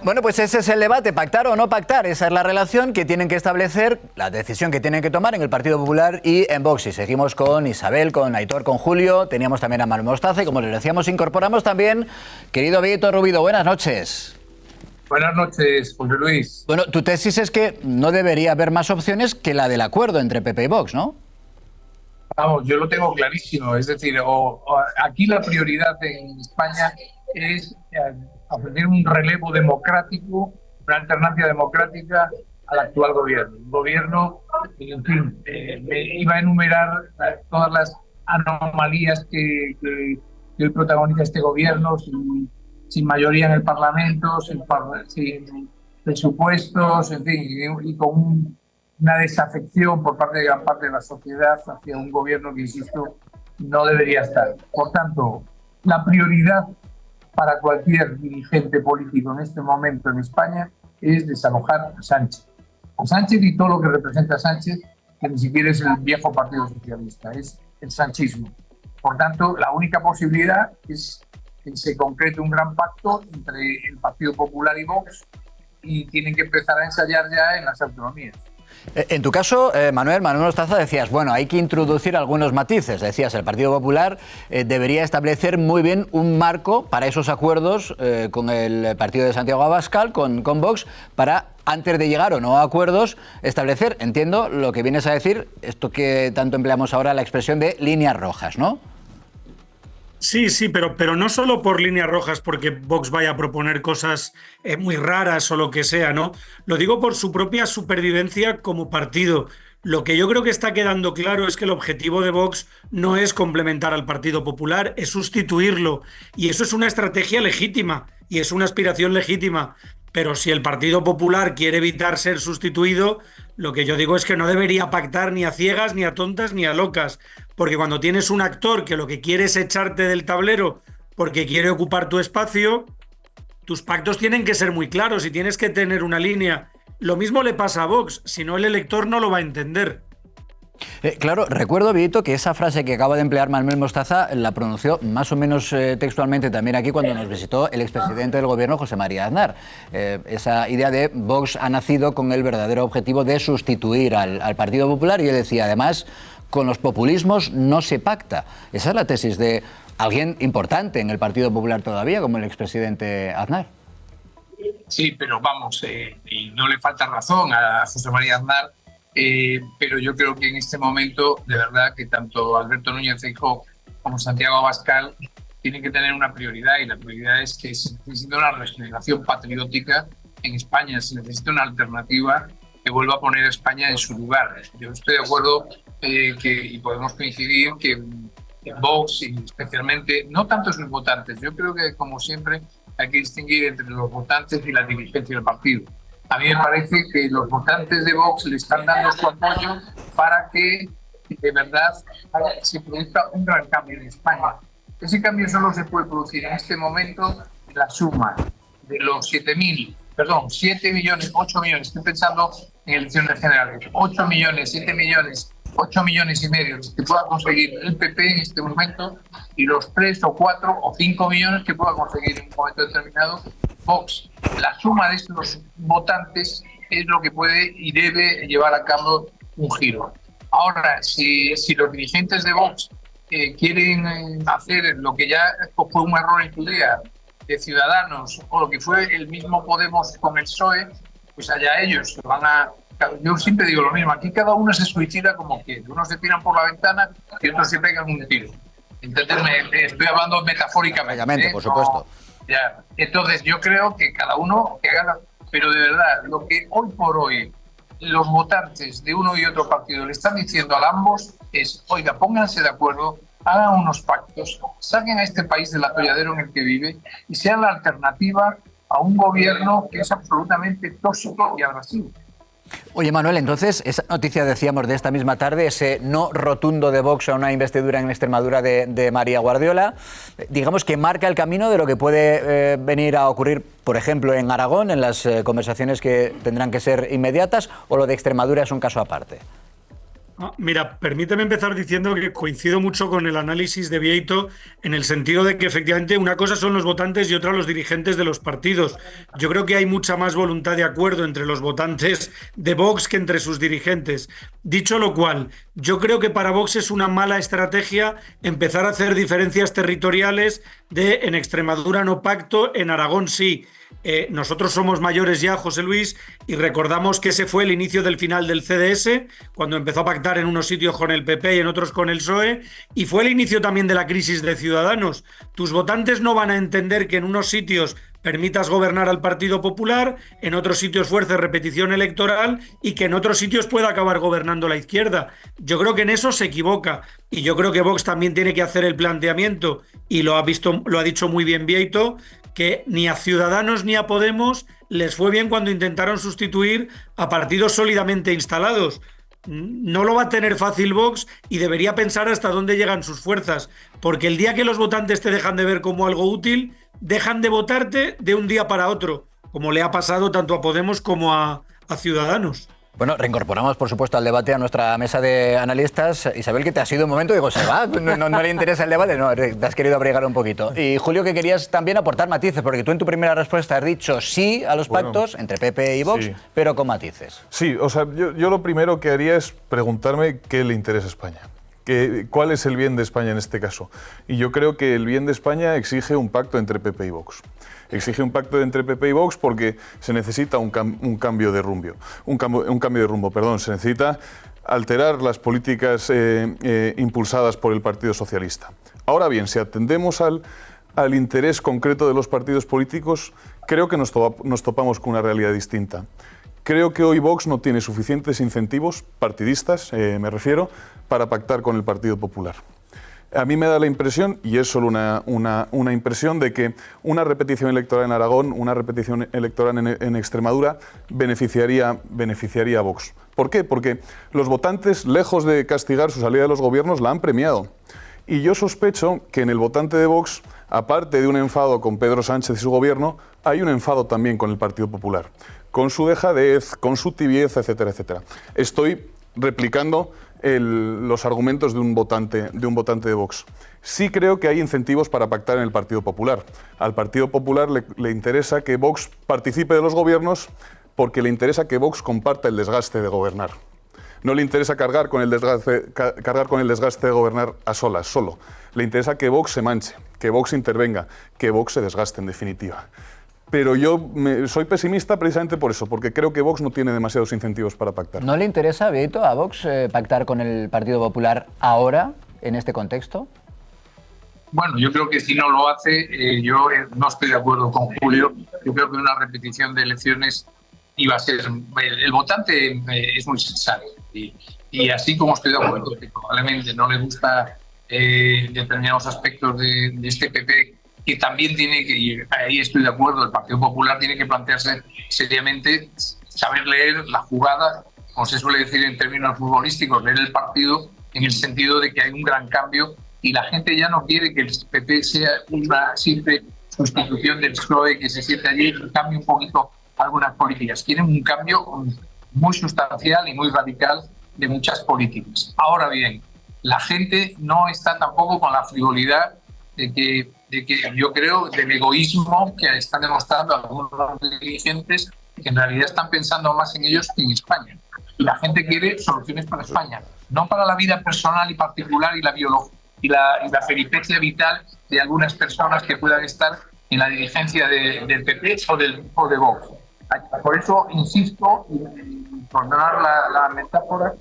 Bueno, pues ese es el debate, pactar o no pactar. Esa es la relación que tienen que establecer, la decisión que tienen que tomar en el Partido Popular y en Vox. Y seguimos con Isabel, con Aitor, con Julio. Teníamos también a Manuel Mostaza y, como les decíamos, incorporamos también, querido Víctor Rubido. Buenas noches. Buenas noches, José Luis. Bueno, tu tesis es que no debería haber más opciones que la del acuerdo entre PP y Vox, ¿no? Vamos, yo lo tengo clarísimo. Es decir, aquí la prioridad en España es ofrecer un relevo democrático, una alternancia democrática al actual gobierno. Un gobierno, en fin, me iba a enumerar todas las anomalías que hoy protagoniza este gobierno, sin mayoría en el Parlamento, sin presupuestos, en fin, y con una desafección por parte de gran parte de la sociedad hacia un gobierno que, insisto, no debería estar. Por tanto, la prioridad para cualquier dirigente político en este momento en España es desalojar a Sánchez. A Sánchez y todo lo que representa a Sánchez, que ni siquiera es el viejo Partido Socialista, es el sanchismo. Por tanto, la única posibilidad es que se concrete un gran pacto entre el Partido Popular y Vox, y tienen que empezar a ensayar ya en las autonomías. En tu caso, Manuel Mostaza, decías, bueno, hay que introducir algunos matices. Decías, el Partido Popular debería establecer muy bien un marco para esos acuerdos con el partido de Santiago Abascal, con Vox, para, antes de llegar o no a acuerdos, establecer, entiendo, lo que vienes a decir, esto que tanto empleamos ahora, la expresión de líneas rojas, ¿no? Sí, pero no solo por líneas rojas, porque Vox vaya a proponer cosas muy raras o lo que sea, ¿no? Lo digo por su propia supervivencia como partido. Lo que yo creo que está quedando claro es que el objetivo de Vox no es complementar al Partido Popular, es sustituirlo. Y eso es una estrategia legítima y es una aspiración legítima. Pero si el Partido Popular quiere evitar ser sustituido, lo que yo digo es que no debería pactar ni a ciegas, ni a tontas, ni a locas. Porque cuando tienes un actor que lo que quiere es echarte del tablero porque quiere ocupar tu espacio, tus pactos tienen que ser muy claros y tienes que tener una línea. Lo mismo le pasa a Vox, si no el elector no lo va a entender. Claro, recuerdo, Vito, que esa frase que acaba de emplear Manuel Mostaza la pronunció más o menos textualmente también aquí cuando nos visitó el expresidente del gobierno, José María Aznar. Esa idea de Vox ha nacido con el verdadero objetivo de sustituir al Partido Popular, y él decía, además, con los populismos no se pacta. Esa es la tesis de alguien importante en el Partido Popular todavía, como el expresidente Aznar. Sí, pero vamos, y no le falta razón a José María Aznar, pero yo creo que en este momento, de verdad, que tanto Alberto Núñez Feijóo como Santiago Abascal tienen que tener una prioridad, y la prioridad es que se necesita una regeneración patriótica en España, se necesita una alternativa que vuelva a poner a España en su lugar. Yo estoy de acuerdo y podemos coincidir que Vox, y especialmente, no tanto sus votantes, yo creo que, como siempre, hay que distinguir entre los votantes y la dirigencia del partido. A mí me parece que los votantes de Vox le están dando su apoyo para que, de verdad, se produzca un gran cambio en España. Ese cambio solo se puede producir en este momento la suma de los 7 millones, 8 millones, estoy pensando en elecciones generales, 8 millones, 7 millones, 8 millones y medio que pueda conseguir el PP en este momento, y los 3 o 4 o 5 millones que pueda conseguir en un momento determinado Vox. La suma de estos votantes es lo que puede y debe llevar a cabo un giro. Ahora, si los dirigentes de Vox quieren hacer lo que ya fue un error en su día de Ciudadanos, o lo que fue el mismo Podemos con el PSOE, pues allá ellos van a... Yo siempre digo lo mismo, aquí cada uno se suicida como quiere. Unos se tiran por la ventana y otros se pegan un tiro. Entonces, estoy hablando metafóricamente. Por supuesto. Ya. Entonces, yo creo que cada uno que haga... Pero de verdad, lo que hoy por hoy los votantes de uno y otro partido le están diciendo a ambos es, oiga, pónganse de acuerdo, hagan unos pactos, saquen a este país del atolladero en el que vive y sean la alternativa a un gobierno que es absolutamente tóxico y agresivo. Oye, Manuel, entonces, esa noticia, decíamos, de esta misma tarde, ese no rotundo de Vox a una investidura en Extremadura de María Guardiola, digamos que marca el camino de lo que puede venir a ocurrir, por ejemplo, en Aragón, en las conversaciones que tendrán que ser inmediatas, o lo de Extremadura es un caso aparte. Mira, permíteme empezar diciendo que coincido mucho con el análisis de Bieito en el sentido de que efectivamente una cosa son los votantes y otra los dirigentes de los partidos. Yo creo que hay mucha más voluntad de acuerdo entre los votantes de Vox que entre sus dirigentes. Dicho lo cual, yo creo que para Vox es una mala estrategia empezar a hacer diferencias territoriales de en Extremadura no pacto, en Aragón sí. Nosotros somos mayores ya, José Luis, y recordamos que ese fue el inicio del final del CDS, cuando empezó a pactar en unos sitios con el PP y en otros con el PSOE, y fue el inicio también de la crisis de Ciudadanos. Tus votantes no van a entender que en unos sitios permitas gobernar al Partido Popular, en otros sitios fuerces repetición electoral y que en otros sitios pueda acabar gobernando la izquierda. Yo creo que en eso se equivoca y yo creo que Vox también tiene que hacer el planteamiento, y lo ha dicho muy bien Bieito, que ni a Ciudadanos ni a Podemos les fue bien cuando intentaron sustituir a partidos sólidamente instalados. No lo va a tener fácil Vox y debería pensar hasta dónde llegan sus fuerzas, porque el día que los votantes te dejan de ver como algo útil, dejan de votarte de un día para otro, como le ha pasado tanto a Podemos como a Ciudadanos. Bueno, reincorporamos, por supuesto, al debate a nuestra mesa de analistas. Isabel, que te ha sido un momento, digo, ¿se va? ¿No le interesa el debate? No, te has querido abrigar un poquito. Y Julio, que querías también aportar matices, porque tú en tu primera respuesta has dicho sí a los pactos entre PP y Vox, sí, pero con matices. Sí, o sea, yo lo primero que haría es preguntarme qué le interesa a España. ¿Cuál es el bien de España en este caso? Y yo creo que el bien de España exige un pacto entre PP y Vox. Exige un pacto entre PP y Vox porque se necesita un cambio de rumbo. Se necesita alterar las políticas impulsadas por el Partido Socialista. Ahora bien, si atendemos al interés concreto de los partidos políticos, creo que nos topamos con una realidad distinta. Creo que hoy Vox no tiene suficientes incentivos partidistas, me refiero, para pactar con el Partido Popular. A mí me da la impresión, y es solo una impresión, de que una repetición electoral en Aragón, una repetición electoral en Extremadura, beneficiaría a Vox. ¿Por qué? Porque los votantes, lejos de castigar su salida de los gobiernos, la han premiado. Y yo sospecho que en el votante de Vox, aparte de un enfado con Pedro Sánchez y su gobierno, hay un enfado también con el Partido Popular, con su dejadez, con su tibieza, etcétera, etcétera. Estoy replicando los argumentos de un votante de Vox. Sí creo que hay incentivos para pactar en el Partido Popular. Al Partido Popular le interesa que Vox participe de los gobiernos porque le interesa que Vox comparta el desgaste de gobernar. No le interesa cargar con el desgaste de gobernar a solas, solo. Le interesa que Vox se manche, que Vox intervenga, que Vox se desgaste en definitiva. Pero yo soy pesimista precisamente por eso, porque creo que Vox no tiene demasiados incentivos para pactar. ¿No le interesa, Bieito, a Vox pactar con el Partido Popular ahora, en este contexto? Bueno, yo creo que si no lo hace, yo no estoy de acuerdo con Julio. Yo creo que una repetición de elecciones iba a ser... El votante es muy sensato. Y así como estoy de acuerdo que probablemente no le gusta determinados aspectos de este PP, que también tiene que, y ahí estoy de acuerdo, el Partido Popular tiene que plantearse seriamente, saber leer la jugada, como se suele decir en términos futbolísticos, leer el partido en el sentido de que hay un gran cambio y la gente ya no quiere que el PP sea una simple sustitución del PSOE, que se siente allí y cambie un poquito algunas políticas. Quieren un cambio muy sustancial y muy radical de muchas políticas. Ahora bien, la gente no está tampoco con la frivolidad de que yo creo del egoísmo que están demostrando algunos dirigentes, que en realidad están pensando más en ellos que en España. Y la gente quiere soluciones para España, no para la vida personal y particular y la biología y la peripecia vital de algunas personas que puedan estar en la dirigencia del PP o de Vox. Por eso insisto en tornar la metáfora,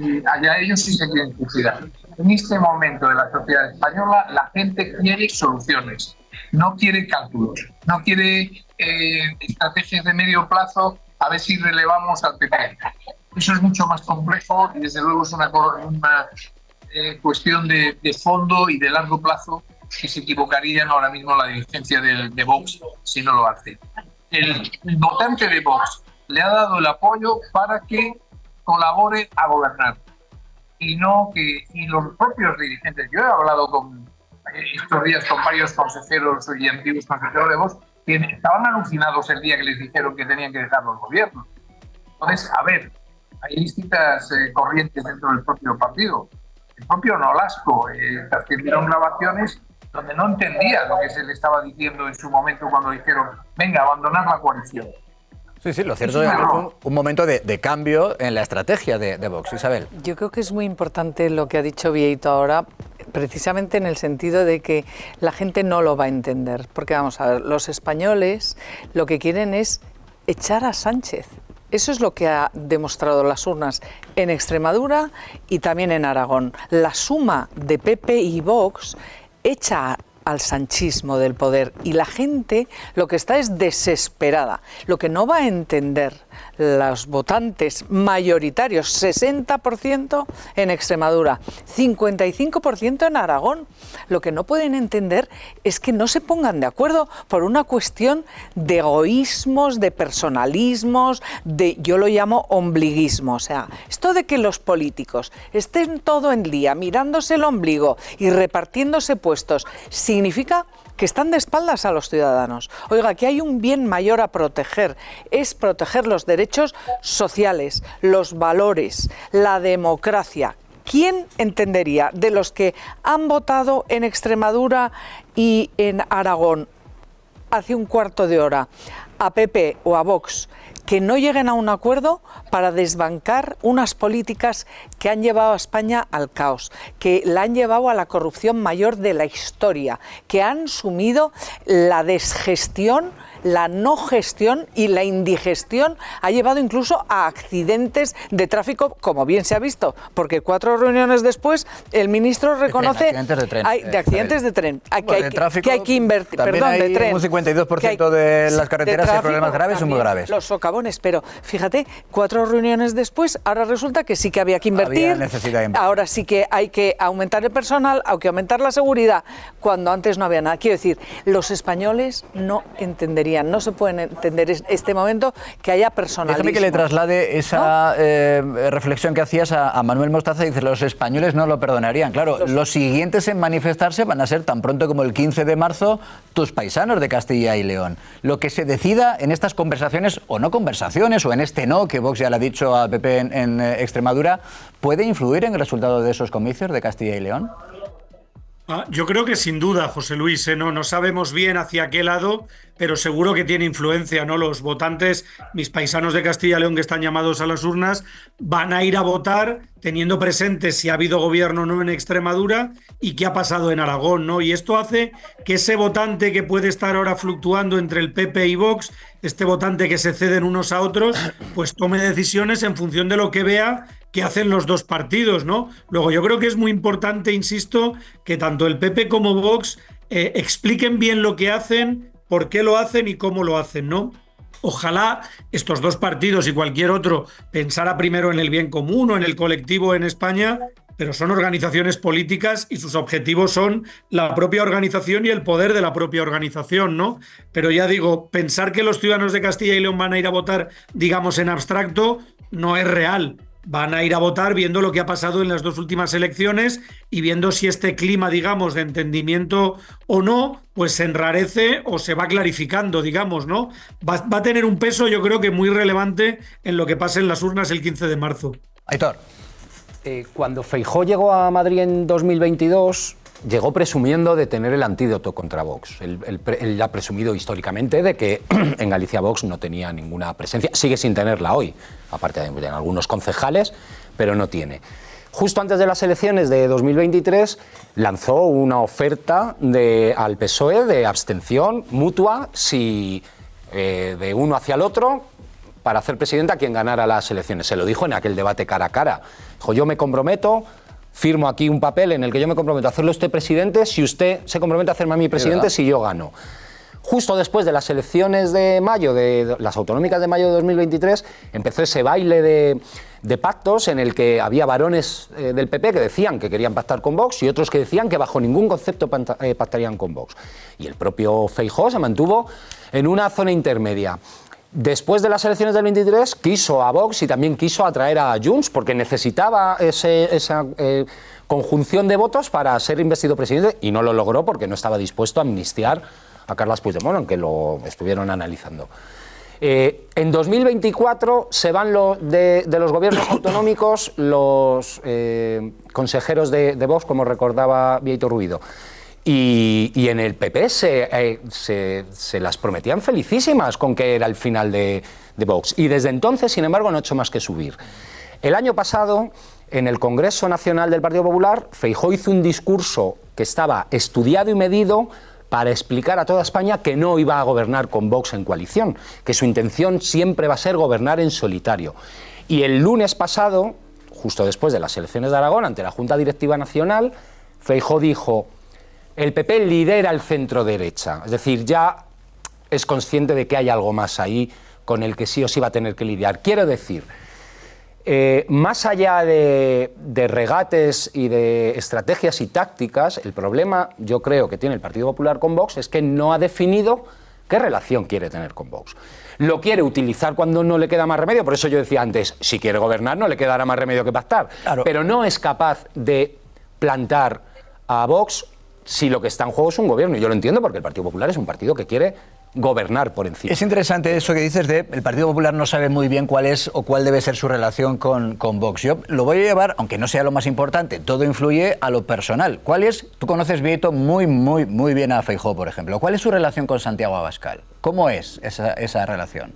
y allá ellos sí se quieren suicidar. En este momento de la sociedad española, la gente quiere soluciones, no quiere cálculos, no quiere estrategias de medio plazo a ver si relevamos al PP. Eso es mucho más complejo y desde luego es una cuestión de fondo y de largo plazo que se equivocarían ahora mismo la dirigencia de Vox si no lo hace. El votante de Vox le ha dado el apoyo para que colabore a gobernar. Y los propios dirigentes, yo he hablado estos días con varios consejeros y antiguos consejeros de Vox, que estaban alucinados el día que les dijeron que tenían que dejar los gobiernos. Entonces, a ver, hay distintas corrientes dentro del propio partido. El propio Nolasco transmitieron grabaciones donde no entendía lo que se le estaba diciendo en su momento cuando dijeron, venga, abandonar la coalición. Sí, lo cierto es que fue un momento de cambio en la estrategia de Vox. Isabel. Yo creo que es muy importante lo que ha dicho Vieito ahora, precisamente en el sentido de que la gente no lo va a entender. Porque vamos a ver, los españoles lo que quieren es echar a Sánchez. Eso es lo que ha demostrado las urnas en Extremadura y también en Aragón. La suma de PP y Vox echa al sanchismo del poder y la gente lo que está es desesperada. Lo que no va a entender los votantes mayoritarios, 60% en Extremadura, 55% en Aragón, lo que no pueden entender es que no se pongan de acuerdo por una cuestión de egoísmos, de personalismos, yo lo llamo ombliguismo. O sea, esto de que los políticos estén todo el día mirándose el ombligo y repartiéndose puestos, significa que están de espaldas a los ciudadanos. Oiga, que hay un bien mayor a proteger, es proteger los derechos sociales, los valores, la democracia. ¿Quién entendería de los que han votado en Extremadura y en Aragón hace un cuarto de hora a PP o a Vox que no lleguen a un acuerdo para desbancar unas políticas que han llevado a España al caos, que la han llevado a la corrupción mayor de la historia, que han sumido la desgestión, la no gestión y la indigestión, ha llevado incluso a accidentes de tráfico, como bien se ha visto, porque 4 reuniones después el ministro reconoce accidentes de tren, de accidentes de tren, que hay que invertir, también perdón, hay de tren, un 52% de las carreteras hay problemas graves o muy graves. Los socavones, pero fíjate, 4 reuniones después, ahora resulta que sí que había que invertir, ahora sí que hay que aumentar el personal, hay que aumentar la seguridad, cuando antes no había nada. Quiero decir, los españoles no entenderían, no se pueden entender este momento que haya personalismo. Déjame que le traslade esa reflexión que hacías a Manuel Mostaza. Dice, los españoles no lo perdonarían. Claro, los siguientes en manifestarse van a ser tan pronto como el 15 de marzo tus paisanos de Castilla y León. Lo que se decida en estas conversaciones, o no conversaciones, o en este no, que Vox ya le ha dicho al PP en Extremadura, ¿puede influir en el resultado de esos comicios de Castilla y León? Yo creo que sin duda, José Luis, no sabemos bien hacia qué lado, pero seguro que tiene influencia, ¿no? Los votantes, mis paisanos de Castilla y León que están llamados a las urnas, van a ir a votar teniendo presente si ha habido gobierno o no en Extremadura y qué ha pasado en Aragón, ¿no? Y esto hace que ese votante que puede estar ahora fluctuando entre el PP y Vox, este votante que se ceden unos a otros, pues tome decisiones en función de lo que vea que hacen los dos partidos, ¿no? Luego, yo creo que es muy importante, insisto, que tanto el PP como Vox expliquen bien lo que hacen, por qué lo hacen y cómo lo hacen, ¿no? Ojalá estos dos partidos y cualquier otro pensara primero en el bien común o en el colectivo en España, pero son organizaciones políticas y sus objetivos son la propia organización y el poder de la propia organización, ¿no? Pero ya digo, pensar que los ciudadanos de Castilla y León van a ir a votar, digamos, en abstracto, no es real. Van a ir a votar viendo lo que ha pasado en las 2 últimas elecciones y viendo si este clima, digamos, de entendimiento o no, pues se enrarece o se va clarificando, digamos, ¿no? Va a tener un peso, yo creo que muy relevante en lo que pase en las urnas el 15 de marzo. Aitor. Cuando Feijóo llegó a Madrid en 2022, llegó presumiendo de tener el antídoto contra Vox. Él ha presumido históricamente de que en Galicia Vox no tenía ninguna presencia, sigue sin tenerla hoy, aparte de algunos concejales, pero no tiene. Justo antes de las elecciones de 2023 lanzó una oferta al PSOE de abstención mutua de uno hacia el otro para hacer presidente a quien ganara las elecciones. Se lo dijo en aquel debate cara a cara. Dijo, yo me comprometo, firmo aquí un papel en el que yo me comprometo a hacerlo usted presidente si usted se compromete a hacerme a mí presidente si yo gano. Justo después de las elecciones de mayo, de las autonómicas de mayo de 2023, empezó ese baile de pactos en el que había varones del PP que decían que querían pactar con Vox y otros que decían que bajo ningún concepto pactarían con Vox. Y el propio Feijóo se mantuvo en una zona intermedia. Después de las elecciones del 23 quiso a Vox y también quiso atraer a Junts porque necesitaba esa conjunción de votos para ser investido presidente y no lo logró porque no estaba dispuesto a amnistiar a Carles Puigdemont, aunque lo estuvieron analizando. En 2024 se van de los gobiernos autonómicos los consejeros de Vox, como recordaba Bieito Ruido. Y en el PP se las prometían felicísimas con que era el final de Vox. Y desde entonces, sin embargo, no ha hecho más que subir. El año pasado, en el Congreso Nacional del Partido Popular, Feijóo hizo un discurso que estaba estudiado y medido para explicar a toda España que no iba a gobernar con Vox en coalición, que su intención siempre va a ser gobernar en solitario. Y el lunes pasado, justo después de las elecciones de Aragón, ante la Junta Directiva Nacional, Feijóo dijo: el PP lidera el centro-derecha, es decir, ya es consciente de que hay algo más ahí con el que sí o sí va a tener que lidiar. Quiero decir, más allá de regates y de estrategias y tácticas, el problema, yo creo, que tiene el Partido Popular con Vox es que no ha definido qué relación quiere tener con Vox. Lo quiere utilizar cuando no le queda más remedio, por eso yo decía antes, si quiere gobernar no le quedará más remedio que pactar, claro. Pero no es capaz de plantar a Vox si lo que está en juego es un gobierno. Y yo lo entiendo porque el Partido Popular es un partido que quiere gobernar por encima. Es interesante eso que dices de el Partido Popular no sabe muy bien cuál es o cuál debe ser su relación con Vox. Yo lo voy a llevar, aunque no sea lo más importante, todo influye a lo personal. ¿Cuál es? Tú conoces, Bieito, muy bien a Feijóo, por ejemplo. ¿Cuál es su relación con Santiago Abascal? ¿Cómo es esa relación?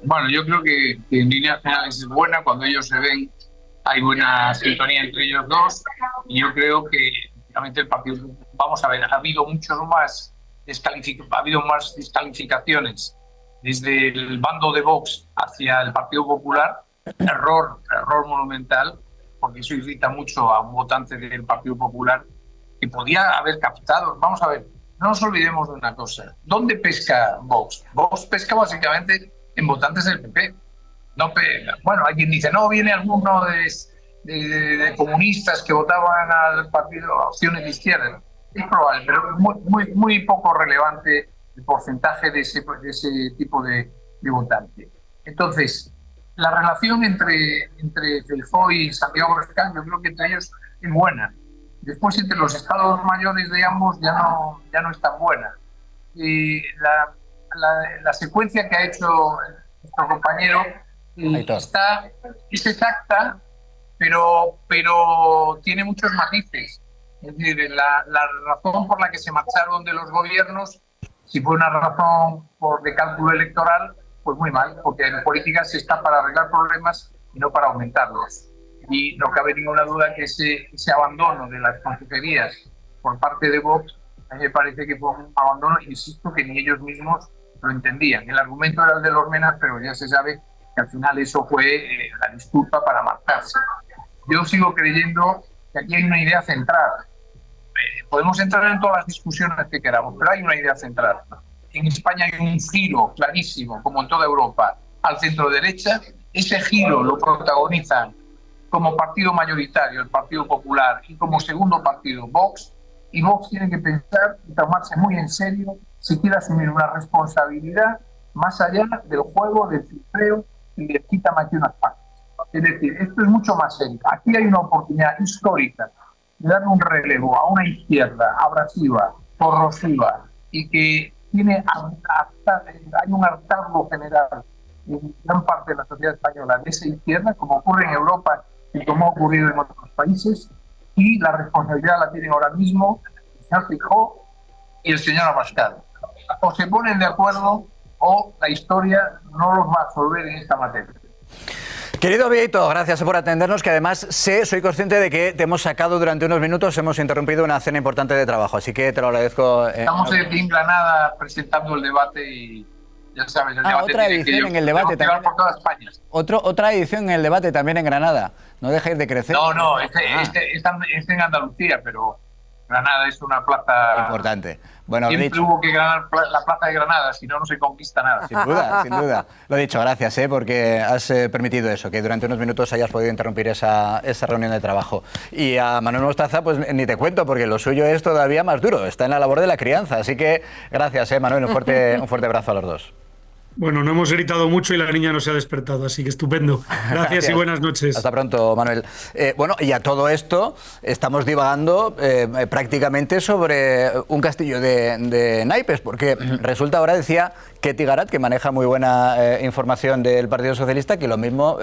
Bueno, yo creo que en líneas generales es buena. Cuando ellos se ven, hay buena sintonía entre ellos dos. Y yo creo que realmente el partido, vamos a ver, ha habido más descalificaciones desde el bando de Vox hacia el Partido Popular. Error monumental, porque eso irrita mucho a un votante del Partido Popular que podía haber captado. Vamos a ver, no nos olvidemos de una cosa. ¿Dónde pesca Vox? Vox pesca básicamente en votantes del PP. No bueno, hay quien dice, no, viene alguno de comunistas que votaban al partido Opciones de Izquierda. Es probable, pero muy poco relevante el porcentaje de ese tipo de votante. Entonces, la relación entre Feijóo y Santiago Abascal, yo creo que entre ellos es buena. Después, entre los estados mayores de ambos ya no es tan buena. Y la secuencia que ha hecho nuestro compañero es exacta, pero tiene muchos matices. Es decir, la razón por la que se marcharon de los gobiernos, si fue una razón de cálculo electoral, pues muy mal, porque en política se está para arreglar problemas y no para aumentarlos. Y no cabe ninguna duda que ese abandono de las consejerías por parte de Vox, a mí me parece que fue un abandono, insisto, que ni ellos mismos lo entendían. El argumento era el de los Menas, pero ya se sabe que al final eso fue la disculpa para marcharse. Yo sigo creyendo que aquí hay una idea central. Podemos entrar en todas las discusiones que queramos, pero hay una idea central. En España hay un giro clarísimo, como en toda Europa, al centro-derecha. Ese giro lo protagonizan como partido mayoritario el Partido Popular y como segundo partido Vox. Y Vox tiene que pensar y tomarse muy en serio si quiere asumir una responsabilidad más allá del juego, del filtreo y del quítame aquí unas partes. Es decir, esto es mucho más serio. Aquí hay una oportunidad histórica de darle un relevo a una izquierda abrasiva, corrosiva y que hay un hartazgo general en gran parte de la sociedad española de esa izquierda, como ocurre en Europa y como ha ocurrido en otros países, y la responsabilidad la tienen ahora mismo el señor Feijóo y el señor Abascal. O se ponen de acuerdo o la historia no los va a resolver en esta materia. Querido Bieito, gracias por atendernos, que además soy consciente de que te hemos sacado durante unos minutos, hemos interrumpido una cena importante de trabajo, así que te lo agradezco. Estamos en Granada presentando el debate y ya sabes, el debate otra edición en el debate también. Por toda España. Otra edición en el debate también en Granada, no dejéis de crecer. No, este en Andalucía, pero Granada es una plaza importante. Bueno, siempre hubo que ganar la plaza de Granada, si no, no se conquista nada. Sin duda. Lo he dicho, gracias, porque has permitido eso, que durante unos minutos hayas podido interrumpir esa reunión de trabajo. Y a Manuel Mostaza, pues ni te cuento, porque lo suyo es todavía más duro, está en la labor de la crianza. Así que gracias, Manuel, un fuerte abrazo a los dos. Bueno, no hemos gritado mucho y la niña no se ha despertado, así que estupendo. Gracias y buenas noches. Hasta pronto, Manuel. Bueno, y a todo esto estamos divagando prácticamente sobre un castillo de naipes, porque resulta, ahora decía Ketty Garat, que maneja muy buena información del Partido Socialista, que lo mismo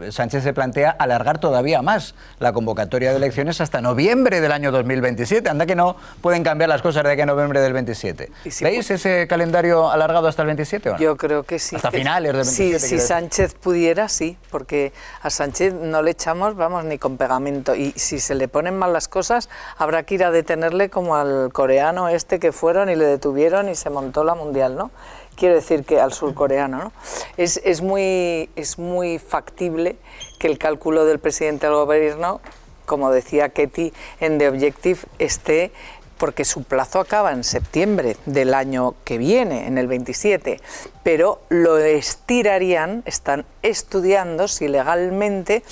Sánchez se plantea alargar todavía más la convocatoria de elecciones hasta noviembre del año 2027. Anda que no pueden cambiar las cosas de aquí a noviembre del 27. Si ¿veis ese calendario alargado hasta el 27 o no? Yo creo que sí. Hasta finales del 27. Sí, si Sánchez pudiera, sí, porque a Sánchez no le echamos, vamos, ni con pegamento. Y si se le ponen mal las cosas, habrá que ir a detenerle como al coreano este que fueron y le detuvieron y se montó la mundial, ¿no? Quiero decir que al surcoreano, ¿no? Es muy factible que el cálculo del presidente del gobierno, como decía Ketty en The Objective, esté, porque su plazo acaba en septiembre del año que viene, en el 27, pero lo estirarían, están estudiando si legalmente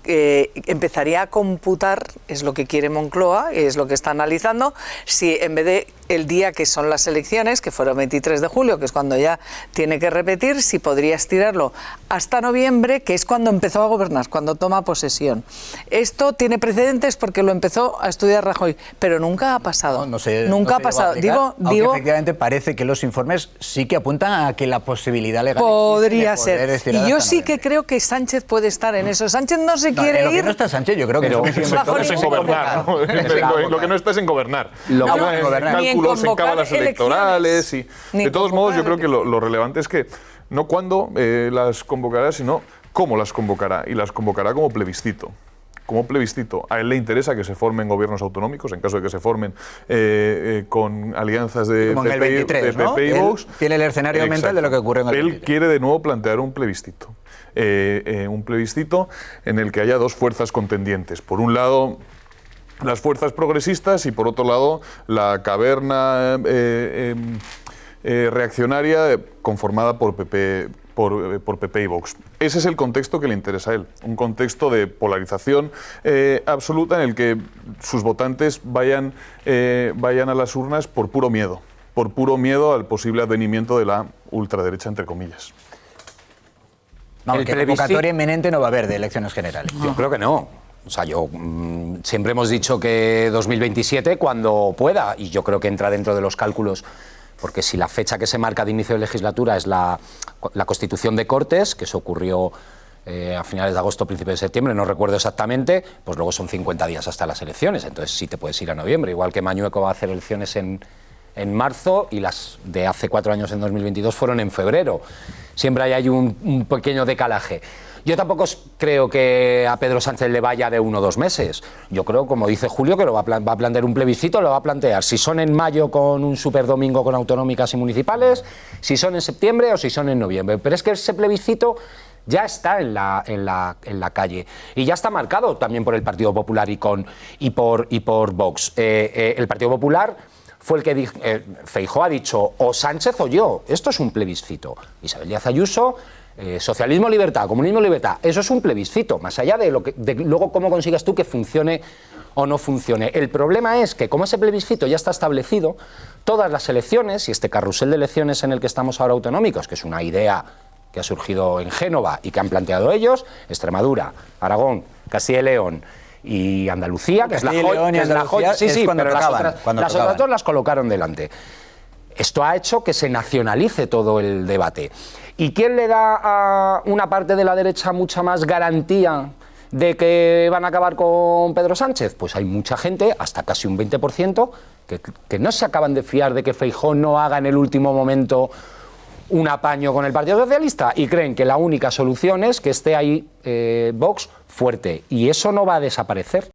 empezaría a computar, es lo que quiere Moncloa, es lo que está analizando, si en vez de el día que son las elecciones, que fueron 23 de julio, que es cuando ya tiene que repetir, si podría estirarlo hasta noviembre, que es cuando empezó a gobernar, cuando toma posesión. Esto tiene precedentes porque lo empezó a estudiar Rajoy, pero nunca ha pasado. Nunca ha pasado. Digo, efectivamente parece que los informes sí que apuntan a que la posibilidad legal podría ser. Y yo sí que creo que Sánchez puede estar en eso. Sánchez no se quiere ir. No está Sánchez, yo creo que no es en gobernar. Lo que no está es en gobernar. Cálculos en cámaras electorales y de todos modos yo creo que lo relevante es que no cuándo las convocará, sino cómo las convocará, y las convocará como plebiscito. Como plebiscito. A él le interesa que se formen gobiernos autonómicos, en caso de que se formen con alianzas de como PP, 23, ¿no? PP y Vox. Tiene el escenario mental de lo que ocurrió en el 23. Él quiere de nuevo plantear un plebiscito. Un plebiscito en el que haya dos fuerzas contendientes. Por un lado, las fuerzas progresistas y por otro lado, la caverna reaccionaria conformada por PP y Vox. Ese es el contexto que le interesa a él, un contexto de polarización absoluta en el que sus votantes vayan a las urnas por puro miedo al posible advenimiento de la ultraderecha, entre comillas. No, que convocatoria inminente no va a haber de elecciones generales. Yo creo que no. O sea, siempre hemos dicho que 2027 cuando pueda, y yo creo que entra dentro de los cálculos. Porque si la fecha que se marca de inicio de legislatura es la constitución de Cortes, que eso ocurrió a finales de agosto, principios de septiembre, no recuerdo exactamente, pues luego son 50 días hasta las elecciones, entonces sí te puedes ir a noviembre, igual que Mañueco va a hacer elecciones en marzo y las de hace 4 años, en 2022, fueron en febrero. Siempre hay un pequeño decalaje. Yo tampoco creo que a Pedro Sánchez le vaya de 1 o 2 meses. Yo creo, como dice Julio, que va a plantear un plebiscito, lo va a plantear si son en mayo con un superdomingo con autonómicas y municipales, si son en septiembre o si son en noviembre. Pero es que ese plebiscito ya está en la calle y ya está marcado también por el Partido Popular y por Vox. El Partido Popular fue el que dijo, Feijóo ha dicho o Sánchez o yo, esto es un plebiscito. Isabel Díaz Ayuso, socialismo, libertad, comunismo, libertad, eso es un plebiscito, más allá de luego cómo consigas tú que funcione o no funcione. El problema es que como ese plebiscito ya está establecido, todas las elecciones y este carrusel de elecciones en el que estamos ahora autonómicos, que es una idea que ha surgido en Génova y que han planteado ellos, Extremadura, Aragón, Castilla y León y Andalucía, que es la joya, pero las otras dos las colocaron delante. Esto ha hecho que se nacionalice todo el debate. ¿Y quién le da a una parte de la derecha mucha más garantía de que van a acabar con Pedro Sánchez? Pues hay mucha gente, hasta casi un 20%, que no se acaban de fiar de que Feijóo no haga en el último momento un apaño con el Partido Socialista y creen que la única solución es que esté ahí Vox fuerte. Y eso no va a desaparecer.